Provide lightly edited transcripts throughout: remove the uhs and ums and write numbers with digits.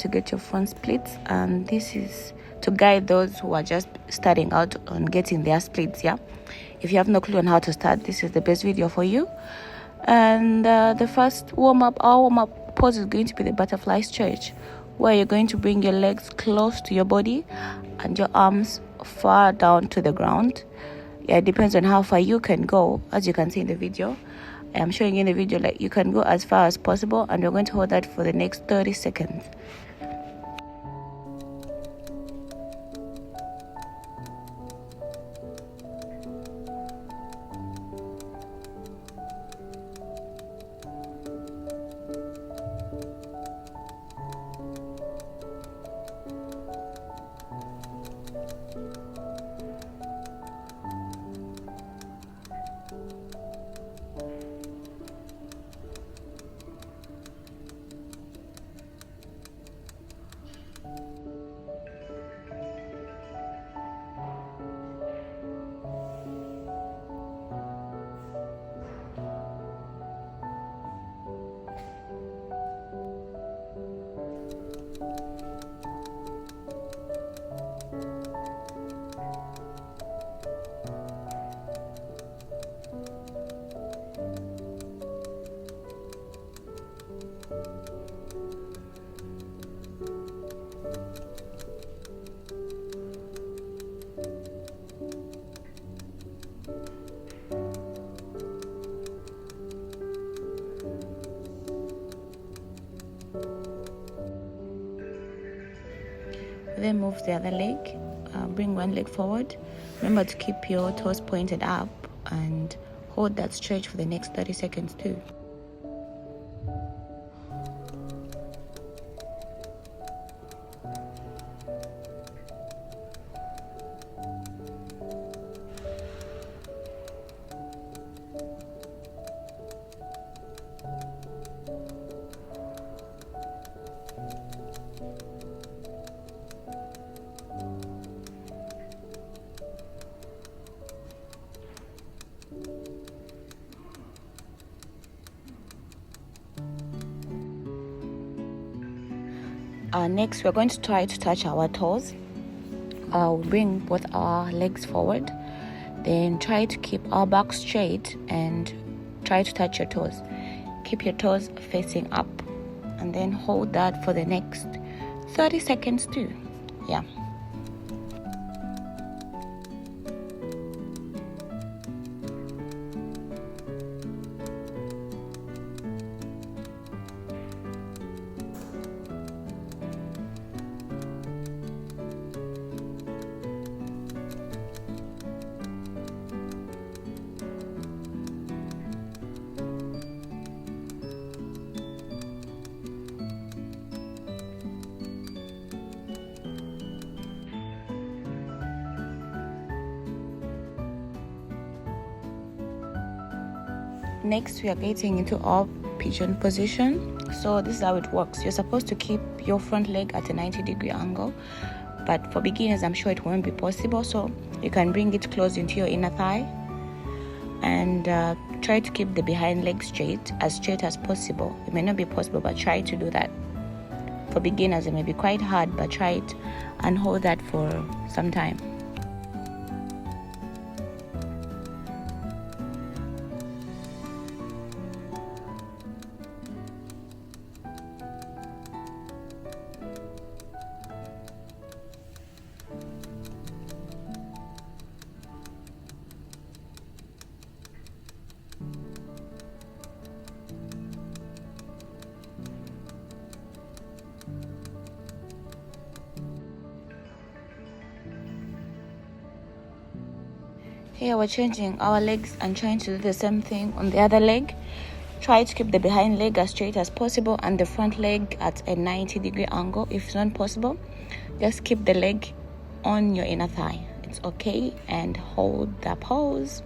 to get your front splits, and this is to guide those who are just starting out on getting their splits. Yeah, if you have no clue on how to start, this is the best video for you. And the first our warm-up pose is going to be the butterfly stretch, where you're going to bring your legs close to your body and your arms far down to the ground. Yeah, it depends on how far you can go. As you can see in the video, I'm showing you in the video, like, you can go as far as possible, and we're going to hold that for the next 30 seconds. Then move the other leg. Bring one leg forward. Remember to keep your toes pointed up and hold that stretch for the next 30 seconds too. Next, we're going to try to touch our toes. We'll bring both our legs forward, then try to keep our back straight and try to touch your toes. Keep your toes facing up, and then hold that for the next 30 seconds too. Yeah. Next, we are getting into our pigeon position. So this is how it works. You're supposed to keep your front leg at a 90-degree angle, but for beginners, I'm sure it won't be possible. So you can bring it close into your inner thigh and try to keep the behind leg straight as possible. It may not be possible, but try to do that. For beginners, it may be quite hard, but try it and hold that for some time. Here we're changing our legs and trying to do the same thing on the other leg. Try to keep the behind leg as straight as possible and the front leg at a 90-degree angle. If it's not possible, just keep the leg on your inner thigh. It's okay, and hold the pose.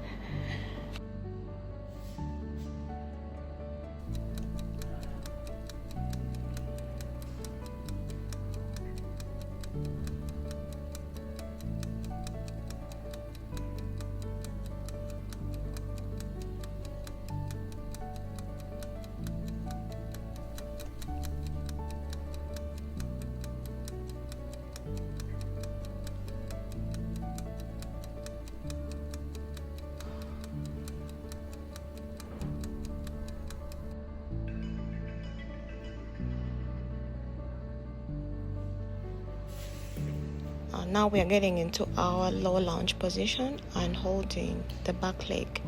Now we are getting into our low lunge position and holding the back leg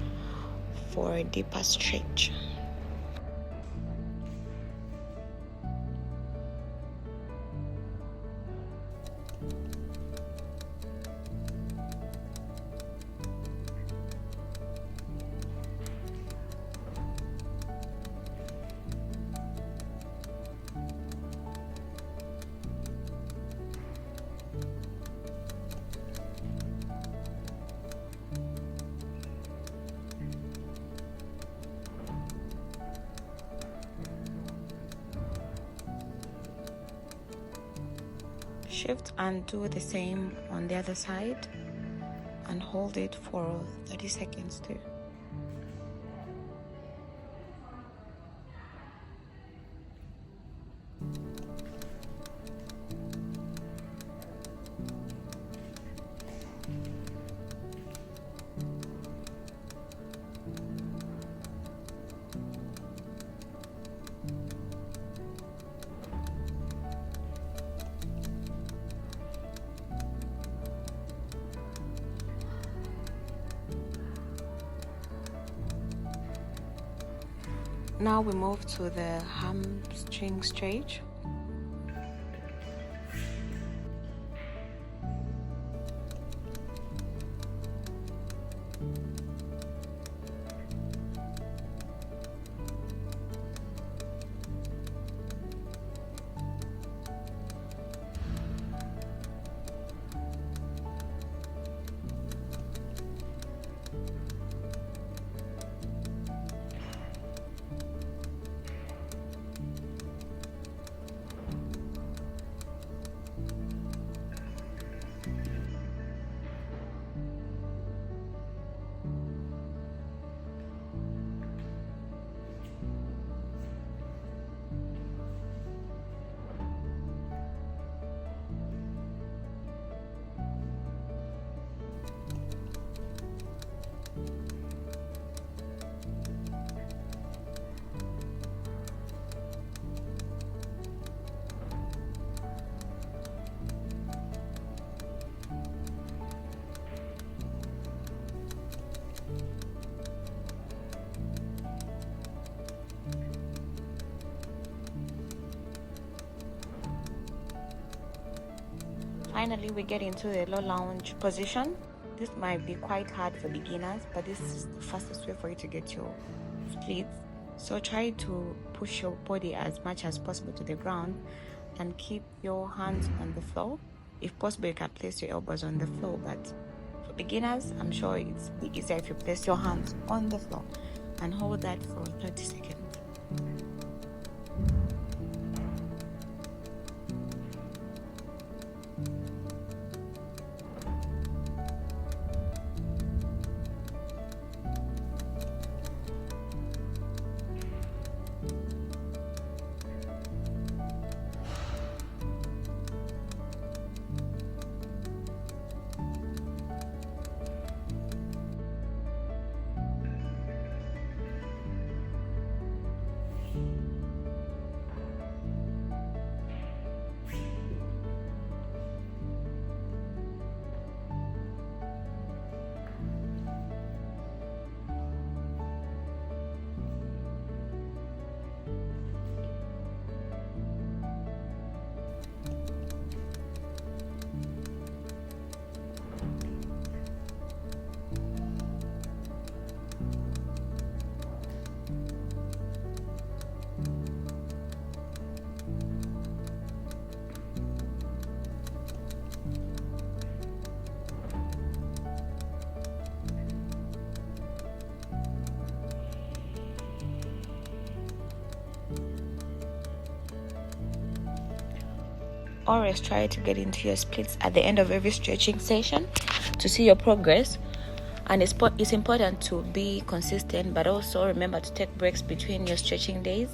for a deeper stretch. Shift and do the same on the other side and hold it for 30 seconds too. Now we move to the hamstring stretch. Finally, we get into the low lunge position. This might be quite hard for beginners, but this is the fastest way for you to get your splits. So try to push your body as much as possible to the ground and keep your hands on the floor. If possible, you can place your elbows on the floor, but for beginners, I'm sure it's easier if you place your hands on the floor and hold that for 30 seconds. Always try to get into your splits at the end of every stretching session to see your progress. And it's important to be consistent, but also remember to take breaks between your stretching days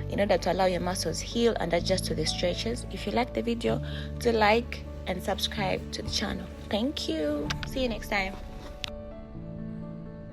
in order to allow your muscles heal and adjust to the stretches. If you like the video, do like and subscribe to the channel. Thank you. See you next time.